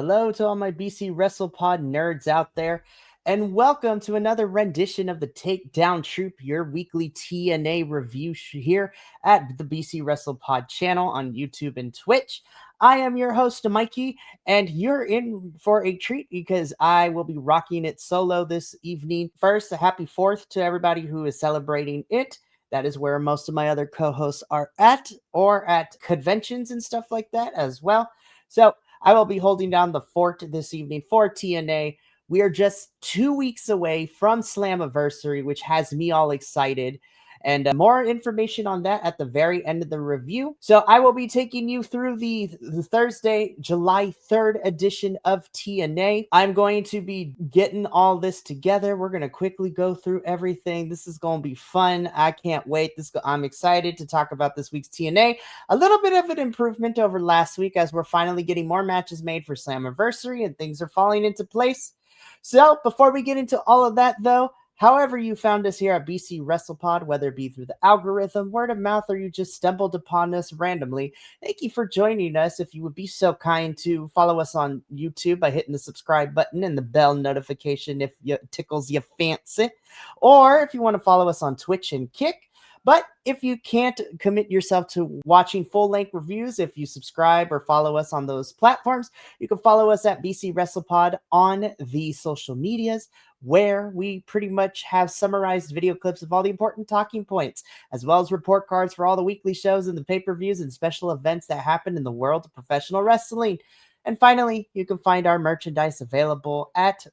Hello to all my BC WrestlePod nerds out there, and welcome to another rendition of the Takedown Troop, your weekly TNA review here at the BC WrestlePod channel on YouTube and Twitch. I am your host, Mikey, and you're in for a treat because I will be rocking it solo this evening. First, a happy 4th to everybody who is celebrating it. That is where most of my other co-hosts are at, or at conventions and stuff like that as well. So I will be holding down the fort this evening for TNA. We are just 2 weeks away from Slammiversary, which has me all excited. And more information on that at the very end of the review. So I will be taking you through the Thursday, July 3rd edition of TNA. I'm going to be getting all this together. We're going to quickly go through everything. This is going to be fun. I can't wait. I'm excited to talk about this week's TNA. A little bit of an improvement over last week as we're finally getting more matches made for Slammiversary and things are falling into place. So before we get into all of that, though, however you found us here at BC WrestlePod, whether it be through the algorithm, word of mouth, or you just stumbled upon us randomly, thank you for joining us. If you would be so kind to follow us on YouTube by hitting the subscribe button and the bell notification if it tickles your fancy, or if you want to follow us on Twitch and Kick. But if you can't commit yourself to watching full-length reviews, if you subscribe or follow us on those platforms, you can follow us at BC WrestlePod on the social medias, where we pretty much have summarized video clips of all the important talking points, as well as report cards for all the weekly shows and the pay-per-views and special events that happen in the world of professional wrestling. And finally, you can find our merchandise available at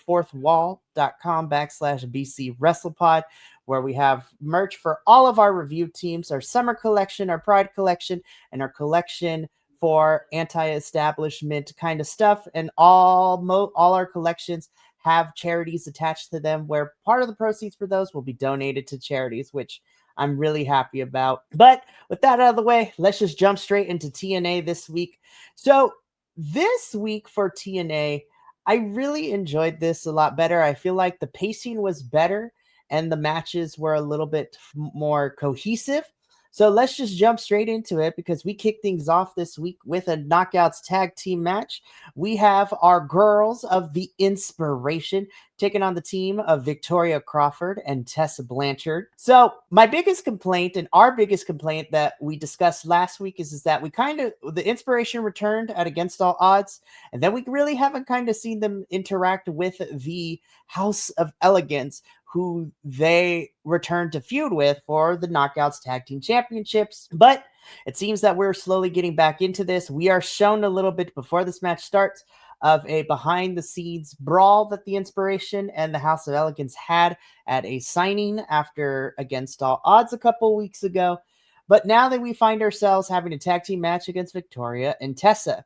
fourthwall.com/BC WrestlePod, where we have merch for all of our review teams, our summer collection, our pride collection, and our collection for anti-establishment kind of stuff. And all our collections have charities attached to them, where part of the proceeds for those will be donated to charities, which I'm really happy about. But with that out of the way, let's just jump straight into TNA this week. So this week for TNA, I really enjoyed this a lot better. I feel like the pacing was better and the matches were a little bit more cohesive. So let's just jump straight into it because we kick things off this week with a Knockouts tag team match. We have our girls of the Inspiration taking on the team of Victoria Crawford and Tessa Blanchard. So my biggest complaint and our biggest complaint that we discussed last week is that the Inspiration returned at Against All Odds, and then we really haven't kind of seen them interact with the House of Elegance, who they returned to feud with for the Knockouts Tag Team Championships. But it seems that we're slowly getting back into this. We are shown a little bit before this match starts of a behind-the-scenes brawl that the Inspiration and the House of Elegance had at a signing after Against All Odds a couple weeks ago. But now that we find ourselves having a tag team match against Victoria and Tessa.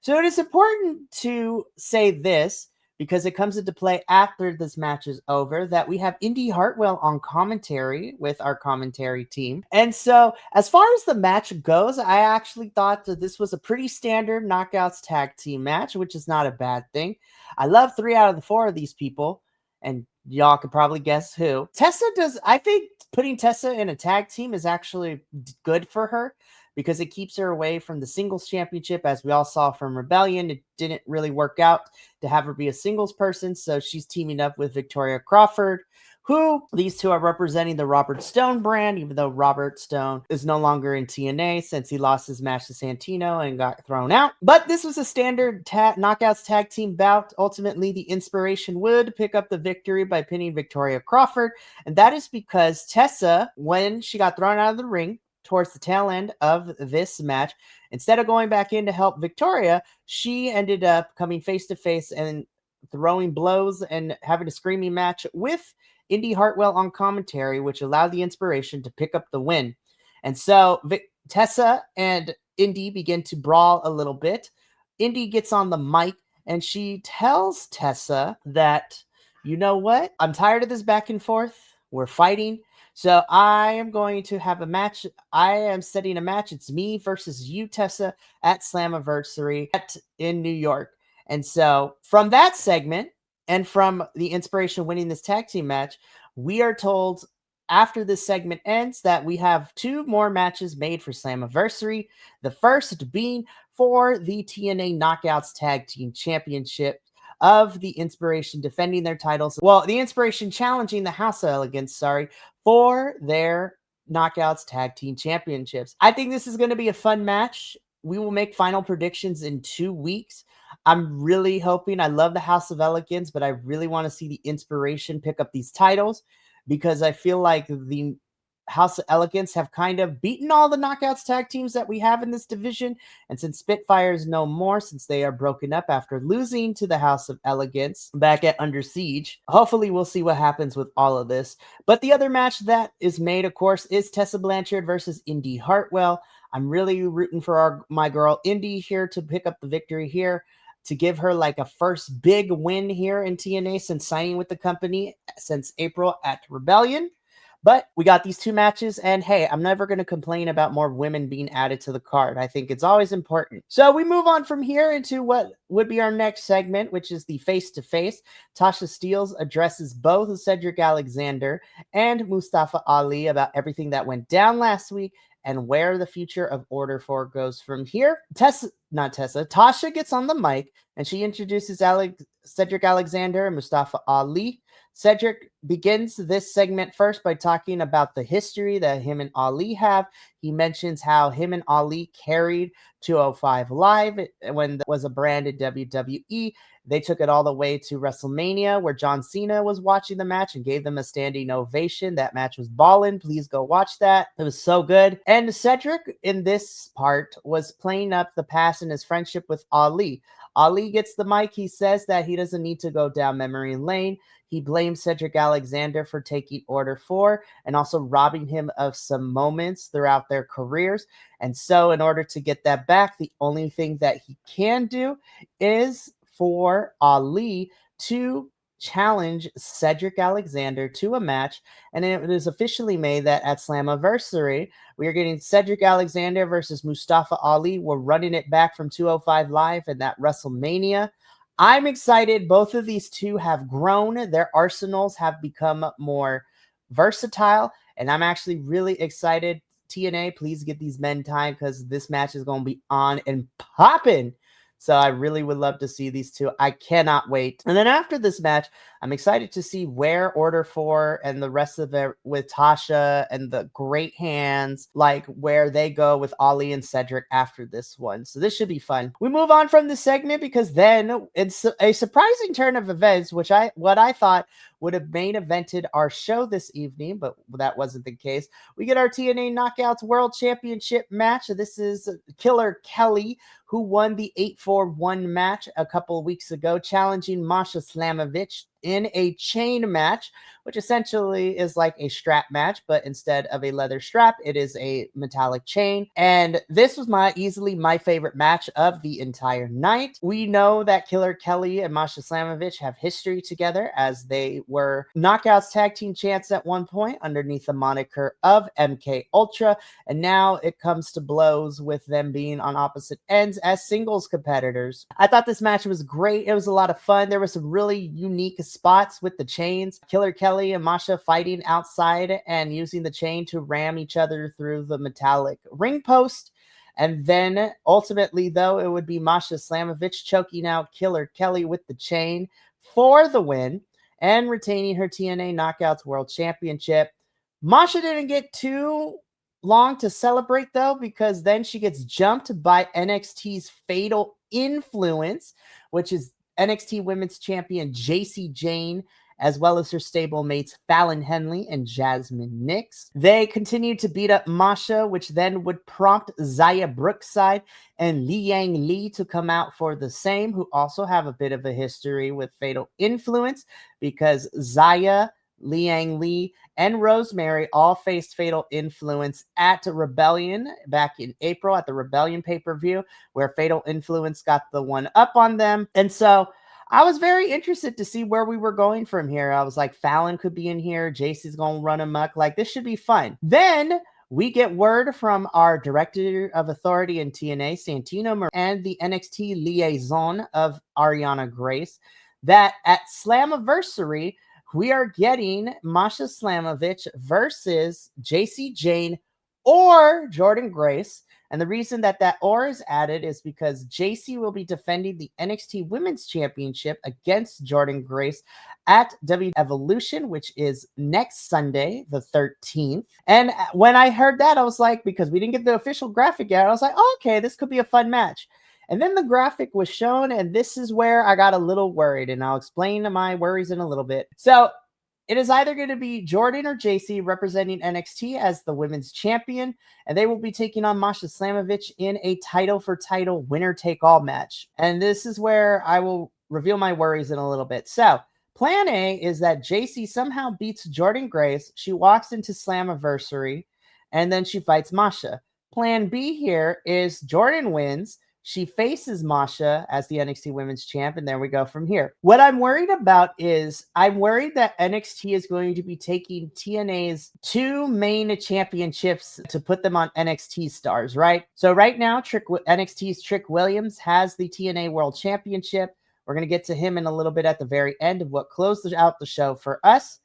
So it is important to say this, because it comes into play after this match is over, that we have Indy Hartwell on commentary with our commentary team. And so as far as the match goes, I actually thought that this was a pretty standard Knockouts tag team match, which is not a bad thing. I love 3 out of the 4 of these people, and y'all could probably guess who. I think putting Tessa in a tag team is actually good for her, because it keeps her away from the singles championship. As we all saw from Rebellion, it didn't really work out to have her be a singles person, so she's teaming up with Victoria Crawford, who these two are representing the Robert Stone brand, even though Robert Stone is no longer in TNA since he lost his match to Santino and got thrown out. But this was a standard Knockouts tag team bout. Ultimately, the Inspiration would pick up the victory by pinning Victoria Crawford, and that is because Tessa, when she got thrown out of the ring towards the tail end of this match, instead of going back in to help Victoria, she ended up coming face to face and throwing blows and having a screaming match with Indy Hartwell on commentary, which allowed the Inspiration to pick up the win. And so Tessa and Indy begin to brawl a little bit. Indy gets on the mic and she tells Tessa that, you know what? I'm tired of this back and forth. We're fighting. So I am going to have a match. I am setting a match. It's me versus you, Tessa, at Slammiversary in New York. And so from that segment and from the Inspiration winning this tag team match, we are told after this segment ends that we have 2 more matches made for Slammiversary. The first being for the TNA Knockouts Tag Team Championship of the Inspiration defending their titles. Well, the Inspiration challenging the House of Elegance, for their Knockouts Tag Team Championships. I think this is going to be a fun match. We will make final predictions in 2 weeks. I'm really hoping. I love the House of Elegance, but I really want to see the Inspiration pick up these titles because I feel like the House of Elegance have kind of beaten all the Knockouts tag teams that we have in this division. And since Spitfire is no more, since they are broken up after losing to the House of Elegance back at Under Siege, hopefully we'll see what happens with all of this. But the other match that is made, of course, is Tessa Blanchard versus Indy Hartwell. I'm really rooting for my girl Indy here to pick up the victory here, to give her like a first big win here in TNA since signing with the company since April at Rebellion. But we got these 2 matches, and hey, I'm never going to complain about more women being added to the card. I think it's always important. So we move on from here into what would be our next segment, which is the face-to-face. Tasha Steelz addresses both Cedric Alexander and Mustafa Ali about everything that went down last week and where the future of Order 4 goes from here. Tasha gets on the mic, and she introduces Cedric Alexander and Mustafa Ali. Cedric begins this segment first by talking about the history that him and Ali have. He mentions how him and Ali carried 205 Live when it was a brand in WWE. They took it all the way to WrestleMania, where John Cena was watching the match and gave them a standing ovation. That match was ballin'. Please go watch that. It was so good. And Cedric, in this part, was playing up the past and his friendship with Ali. Ali gets the mic. He says that he doesn't need to go down memory lane. He blames Cedric Alexander for taking Order 4 and also robbing him of some moments throughout their careers. And so in order to get that back, the only thing that he can do is for Ali to challenge Cedric Alexander to a match. And it is officially made that at Slammiversary, we are getting Cedric Alexander versus Mustafa Ali. We're running it back from 205 Live and that WrestleMania. I'm excited. Both of these two have grown. Their arsenals have become more versatile. And I'm actually really excited. TNA, please get these men time because this match is going to be on and popping. So I really would love to see these two. I cannot wait. And then after this match, I'm excited to see where Order 4 and the rest of it with Tasha and the Great Hands, like where they go with Ali and Cedric after this one. So this should be fun. We move on from this segment because then it's a surprising turn of events, which what I thought would have main evented our show this evening, but that wasn't the case. We get our TNA Knockouts World Championship match. This is Killer Kelly, who won the 8-4-1 match a couple of weeks ago, challenging Masha Slamovich in a chain match, which essentially is like a strap match, but instead of a leather strap, it is a metallic chain. And this was easily my favorite match of the entire night. We know that Killer Kelly and Masha Slamovich have history together as they were Knockouts Tag Team Champs at one point underneath the moniker of MK Ultra, and now it comes to blows with them being on opposite ends as singles competitors. I thought this match was great. It was a lot of fun. There were some really unique spots with the chains. Killer Kelly and Masha fighting outside and using the chain to ram each other through the metallic ring post. And then ultimately, though, it would be Masha Slamovich choking out Killer Kelly with the chain for the win and retaining her TNA Knockouts World Championship. Masha didn't get too long to celebrate, though, because then she gets jumped by NXT's Fatal Influence, which is NXT Women's Champion JC Jane, as well as her stablemates Fallon Henley and Jasmine Nix. They continued to beat up Masha, which then would prompt Zaya Brookside and Liang Li to come out for the same, who also have a bit of a history with Fatal Influence because Zaya, Liang Li, and Rosemary all faced Fatal Influence at Rebellion back in April at the Rebellion pay-per-view, where Fatal Influence got the one up on them. And so I was very interested to see where we were going from here. I was like, Fallon could be in here. JC's going to run amok. Like, this should be fun. Then we get word from our Director of Authority in TNA, Santino Marella, and the NXT liaison of Ariana Grace, that at Slammiversary, we are getting Masha Slamovich versus JC Jane or Jordan Grace And the reason that that or is added is because JC will be defending the NXT Women's Championship against Jordan Grace at W Evolution, which is next Sunday, the 13th. And when I heard that, I was like, because we didn't get the official graphic yet, I was like, oh, okay, this could be a fun match. And then the graphic was shown, and this is where I got a little worried, and I'll explain my worries in a little bit. So it is either going to be Jordan or JC representing NXT as the women's champion, and they will be taking on Masha Slamovich in a title for title winner take all match. And this is where I will reveal my worries in a little bit. So plan A is that JC somehow beats Jordan Grace. She walks into Slammiversary, and then she fights Masha. Plan B here is Jordan wins. She faces Masha as the NXT Women's Champ, and there we go from here. What I'm worried about is I'm worried that NXT is going to be taking TNA's 2 main championships to put them on NXT stars, right? So right now, NXT's Trick Williams has the TNA World Championship. We're going to get to him in a little bit at the very end of what closed out the show for us.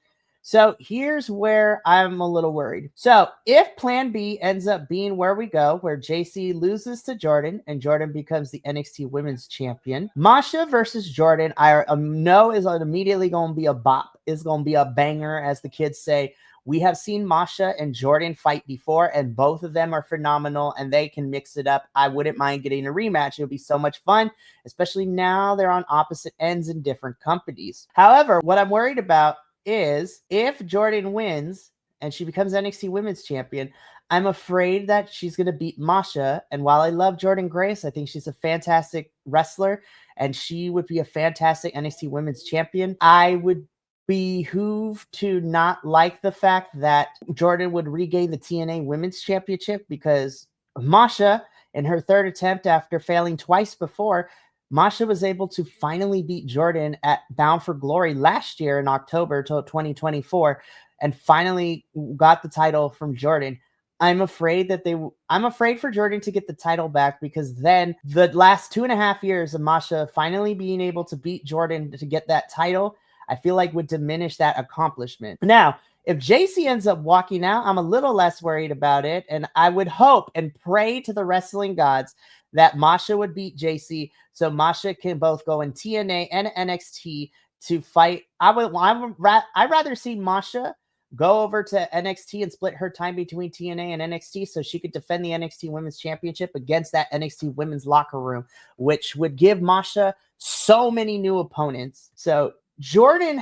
So here's where I'm a little worried. So if plan B ends up being where we go, where JC loses to Jordan and Jordan becomes the NXT Women's Champion, Masha versus Jordan, I know is immediately going to be a bop. It's going to be a banger, as the kids say. We have seen Masha and Jordan fight before, and both of them are phenomenal, and they can mix it up. I wouldn't mind getting a rematch. It would be so much fun, especially now they're on opposite ends in different companies. However, what I'm worried about is if Jordan wins and she becomes NXT Women's Champion, I'm afraid that she's going to beat Masha. And while I love Jordan Grace, I think she's a fantastic wrestler and she would be a fantastic NXT Women's Champion. I would behoove to not like the fact that Jordan would regain the TNA Women's Championship, because Masha, in her third attempt after failing twice before, Masha was able to finally beat Jordan at Bound for Glory last year in October 2024 and finally got the title from Jordan. I'm afraid for Jordan to get the title back, because then the last 2.5 years of Masha finally being able to beat Jordan to get that title, I feel like would diminish that accomplishment. Now, if JC ends up walking out, I'm a little less worried about it. And I would hope and pray to the wrestling gods that Masha would beat JC so Masha can both go in TNA and NXT to fight. I'd rather see Masha go over to NXT and split her time between TNA and NXT so she could defend the NXT Women's Championship against that NXT Women's locker room, which would give Masha so many new opponents. So Jordan,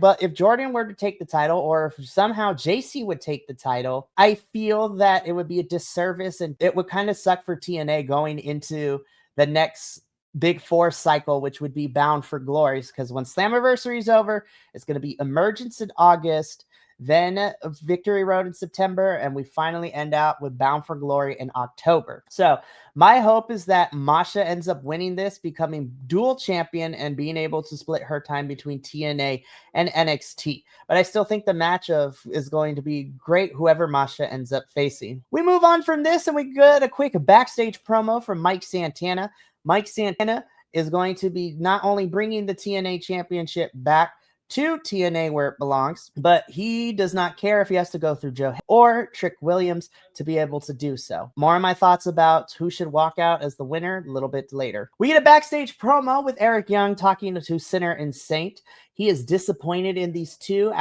but if Jordan were to take the title, or if somehow JC would take the title, I feel that it would be a disservice and it would kind of suck for TNA going into the next Big Four cycle, which would be Bound for Glory, because when Slammiversary is over, it's going to be Emergence in August, then Victory Road in September, and we finally end out with Bound for Glory in October. So my hope is that Masha ends up winning this, becoming dual champion, and being able to split her time between TNA and NXT. But I still think the match is going to be great, whoever Masha ends up facing. We move on from this, and we get a quick backstage promo from Mike Santana. Mike Santana is going to be not only bringing the TNA Championship back to TNA where it belongs, but he does not care if he has to go through Joe or Trick Williams to be able to do so. More of my thoughts about who should walk out as the winner a little bit later. We get a backstage promo with Eric Young talking to Sinner and Saint. He is disappointed in these two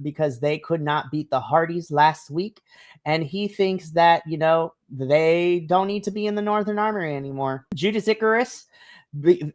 because they could not beat the Hardys last week. And he thinks that, they don't need to be in the Northern Armory anymore. Judas Icarus,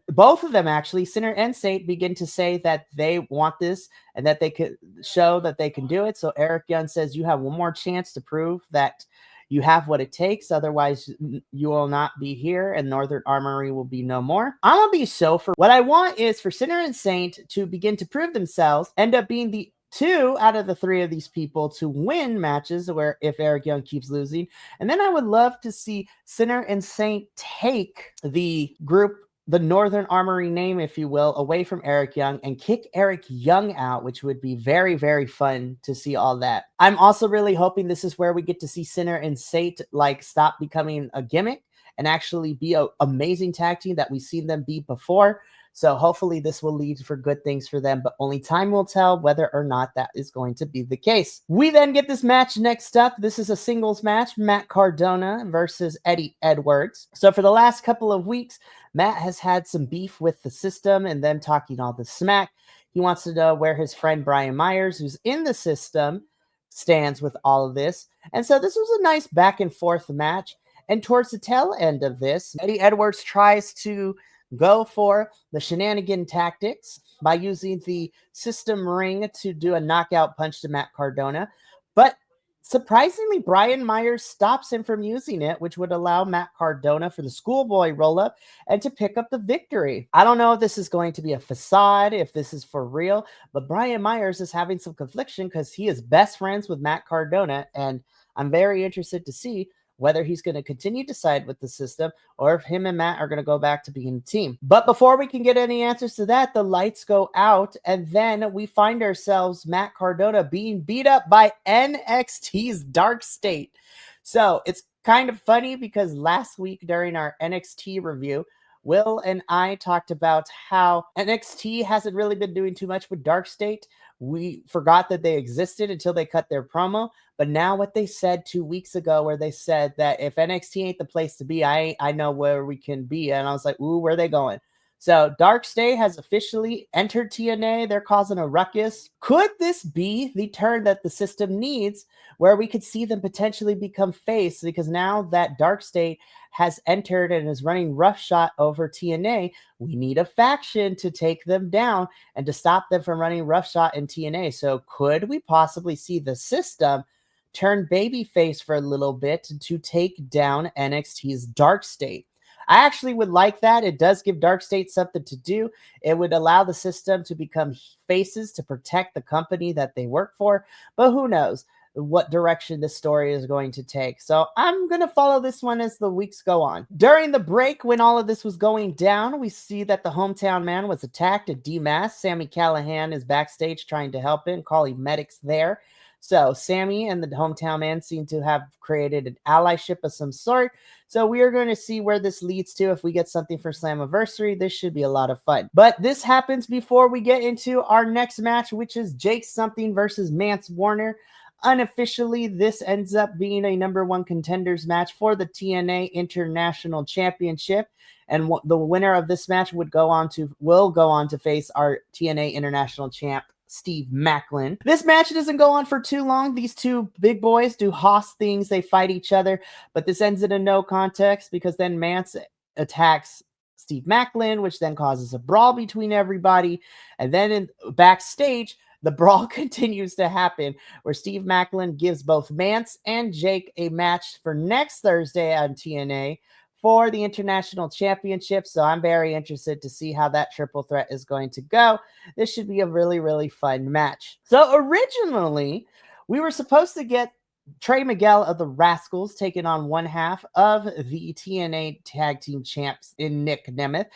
both of them actually, Sinner and Saint, begin to say that they want this and that they could show that they can do it. So Eric Young says, you have one more chance to prove that you have what it takes. Otherwise, you will not be here and Northern Armory will be no more. I'm going to be so for what I want is for Sinner and Saint to begin to prove themselves, end up being the 2 out of the 3 of these people to win matches where if Eric Young keeps losing. And then I would love to see Sinner and Saint take the group, the Northern Armory name, if you will, away from Eric Young and kick Eric Young out, which would be very, very fun to see all that. I'm also really hoping this is where we get to see Sinner and Saint stop becoming a gimmick and actually be an amazing tag team that we've seen them be before. So hopefully this will lead for good things for them, but only time will tell whether or not that is going to be the case. We then get this match next up. This is a singles match, Matt Cardona versus Eddie Edwards. So for the last couple of weeks, Matt has had some beef with the system and them talking all the smack. He wants to know where his friend Brian Myers, who's in the system, stands with all of this. And so this was a nice back and forth match. And towards the tail end of this, Eddie Edwards tries to go for the shenanigan tactics by using the system ring to do a knockout punch to Matt Cardona. But surprisingly, Brian Myers stops him from using it, which would allow Matt Cardona for the schoolboy roll up and to pick up the victory. I don't know if this is going to be a facade, if this is for real, but Brian Myers is having some confliction because he is best friends with Matt Cardona, and I'm very interested to see whether he's going to continue to side with the system or if him and Matt are going to go back to being a team. But before we can get any answers to that, the lights go out, and then we find ourselves Matt Cardona being beat up by NXT's Dark State. So it's kind of funny because last week during our NXT review, Will and I talked about how NXT hasn't really been doing too much with Dark State. We forgot that they existed until they cut their promo. But now what they said 2 weeks ago, where they said that if NXT ain't the place to be, I know where we can be. And I was like, ooh, where are they going? So Dark State has officially entered TNA. They're causing a ruckus. Could this be the turn that the system needs where we could see them potentially become face? Because now that Dark State has entered and is running roughshod over TNA, we need a faction to take them down and to stop them from running roughshod in TNA. So could we possibly see the system turn babyface for a little bit to take down NXT's Dark State? I actually would like that. It does give Dark State something to do. It would allow the system to become faces to protect the company that they work for. But who knows what direction this story is going to take. So I'm going to follow this one as the weeks go on. During the break, when all of this was going down, we see that the hometown man was attacked at DMAS. Sammy Callahan is backstage trying to help him, calling medics there. So Sammy and the hometown man seem to have created an allyship of some sort. So we are going to see where this leads to. If we get something for Slammiversary, this should be a lot of fun. But this happens before we get into our next match, which is Jake Something versus Mance Warner. Unofficially, this ends up being a number one contenders match for the TNA International Championship. And the winner of this match will go on to face our TNA International Champ, Steve Macklin. This match doesn't go on for too long. These two big boys do Hoss things. They fight each other, but this ends in a no contest because then Mance attacks Steve Macklin, which then causes a brawl between everybody. And then backstage, the brawl continues to happen where Steve Macklin gives both Mance and Jake a match for next Thursday on TNA for the International Championship. So I'm very interested to see how that triple threat is going to go. This should be a really, really fun match. So originally, we were supposed to get Trey Miguel of the Rascals taking on one half of the TNA Tag Team Champs in Nick Nemeth.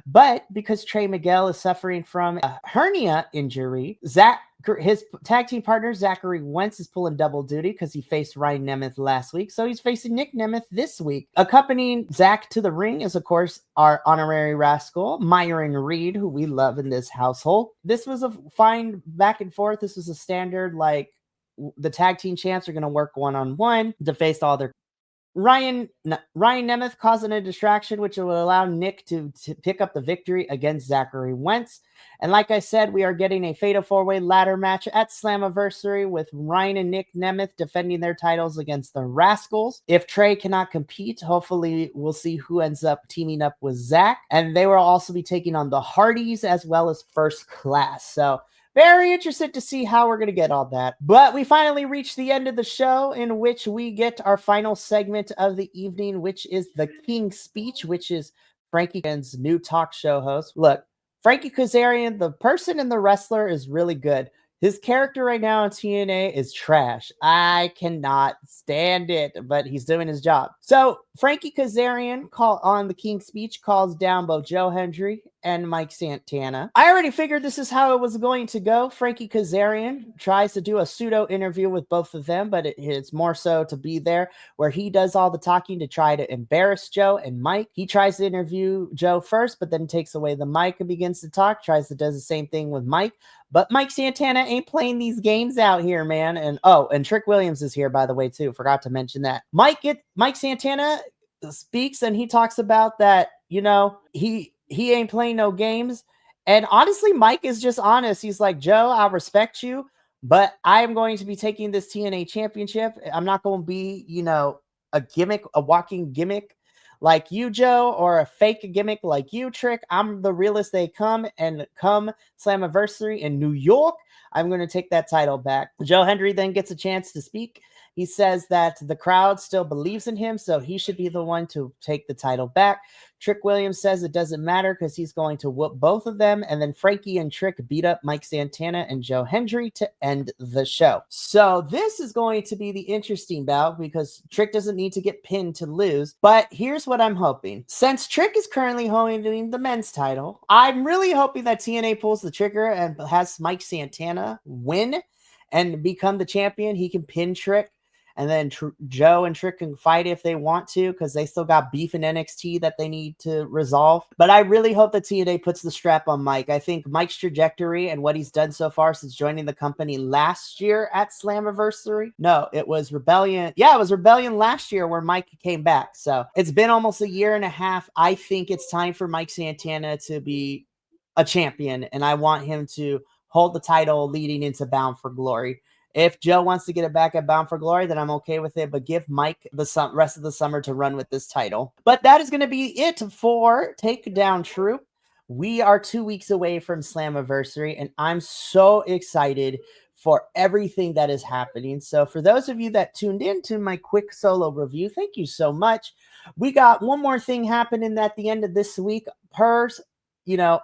But because Trey Miguel is suffering from a hernia injury, his tag team partner, Zachary Wentz, is pulling double duty because he faced Ryan Nemeth last week. So he's facing Nick Nemeth this week. Accompanying Zach to the ring is, of course, our honorary rascal, Myron Reed, who we love in this household. This was a fine back and forth. This was a standard, the tag team champs are going to work one-on-one to face all their Ryan Nemeth causing a distraction, which will allow Nick to pick up the victory against Zachary Wentz. And like I said, we are getting a Fatal 4-Way ladder match at Slammiversary with Ryan and Nick Nemeth defending their titles against the Rascals. If Trey cannot compete, hopefully we'll see who ends up teaming up with Zach. And they will also be taking on the Hardys as well as First Class. So very interested to see how we're going to get all that. But we finally reached the end of the show, in which we get our final segment of the evening, which is the King's Speech, which is Frankie Kazarian's new talk show host. Look, Frankie Kazarian, the person and the wrestler, is really good. His character right now in TNA is trash. I cannot stand it, but he's doing his job. So Frankie Kazarian on the King's Speech calls down both Joe Hendry and Mike Santana. I already figured this is how it was going to go. Frankie Kazarian tries to do a pseudo interview with both of them, but it's more so to be there where he does all the talking to try to embarrass Joe and Mike. He tries to interview Joe first, but then takes away the mic and begins to talk, tries to does the same thing with Mike. But Mike Santana ain't playing these games out here, man. And and Trick Williams is here, by the way, too. Forgot to mention that. Mike Santana speaks and he talks about that, he ain't playing no games. And honestly, Mike is just honest. He's like, Joe, I respect you, but I am going to be taking this TNA championship. I'm not going to be, a gimmick, a walking gimmick like you, Joe, or a fake gimmick like you, Trick. I'm the realest they come, and come Slammiversary in New York, I'm going to take that title back. Joe Hendry then gets a chance to speak. He says that the crowd still believes in him, so he should be the one to take the title back. Trick Williams says it doesn't matter because he's going to whoop both of them. And then Frankie and Trick beat up Mike Santana and Joe Hendry to end the show. So this is going to be the interesting bout because Trick doesn't need to get pinned to lose. But here's what I'm hoping. Since Trick is currently holding the men's title, I'm really hoping that TNA pulls the trigger and has Mike Santana win and become the champion. He can pin Trick. And then Joe and Trick can fight if they want to because they still got beef in NXT that they need to resolve. But I really hope that TNA puts the strap on Mike. I think Mike's trajectory and what he's done so far since joining the company last year at Slammiversary. No, it was Rebellion. Yeah, it was Rebellion last year where Mike came back. So it's been almost a year and a half. I think it's time for Mike Santana to be a champion, and I want him to hold the title leading into Bound for Glory. If Joe wants to get it back at Bound for Glory, then I'm okay with it. But give Mike the rest of the summer to run with this title. But that is going to be it for Takedown Troop. We are 2 weeks away from Slammiversary, and I'm so excited for everything that is happening. So for those of you that tuned in to my quick solo review, thank you so much. We got one more thing happening at the end of this week per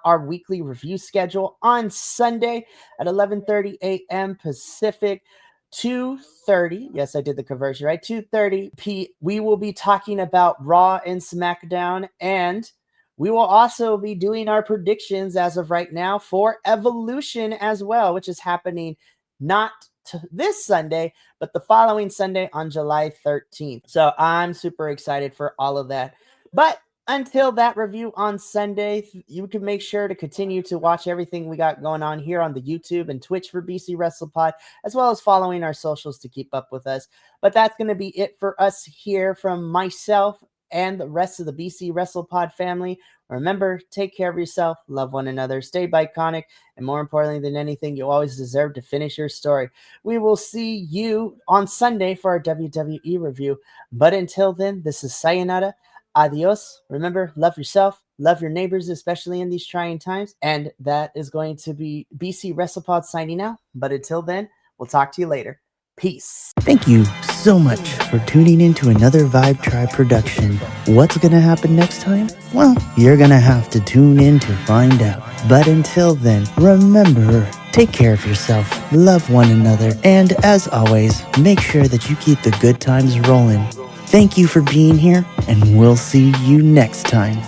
our weekly review schedule on Sunday at 11:30 a.m. Pacific, 2:30. Yes, I did the conversion right. 2:30 p. We will be talking about Raw and SmackDown, and we will also be doing our predictions as of right now for Evolution as well, which is happening not this Sunday, but the following Sunday on July 13th. So I'm super excited for all of that. But until that review on Sunday, you can make sure to continue to watch everything we got going on here on the YouTube and Twitch for BC WrestlePod, as well as following our socials to keep up with us. But that's going to be it for us here from myself and the rest of the BC WrestlePod family. Remember, take care of yourself, love one another, stay Bi-Conic, and more importantly than anything, you always deserve to finish your story. We will see you on Sunday for our WWE review. But until then, this is Sayonara. Adios. Remember, love yourself, love your neighbors, especially in these trying times. And that is going to be BC WrestlePod signing out. But until then, we'll talk to you later. Peace. Thank you so much for tuning in to another Vibe Tribe production. What's going to happen next time? Well, you're going to have to tune in to find out. But until then, remember, take care of yourself, love one another, and as always, make sure that you keep the good times rolling. Thank you for being here, and we'll see you next time.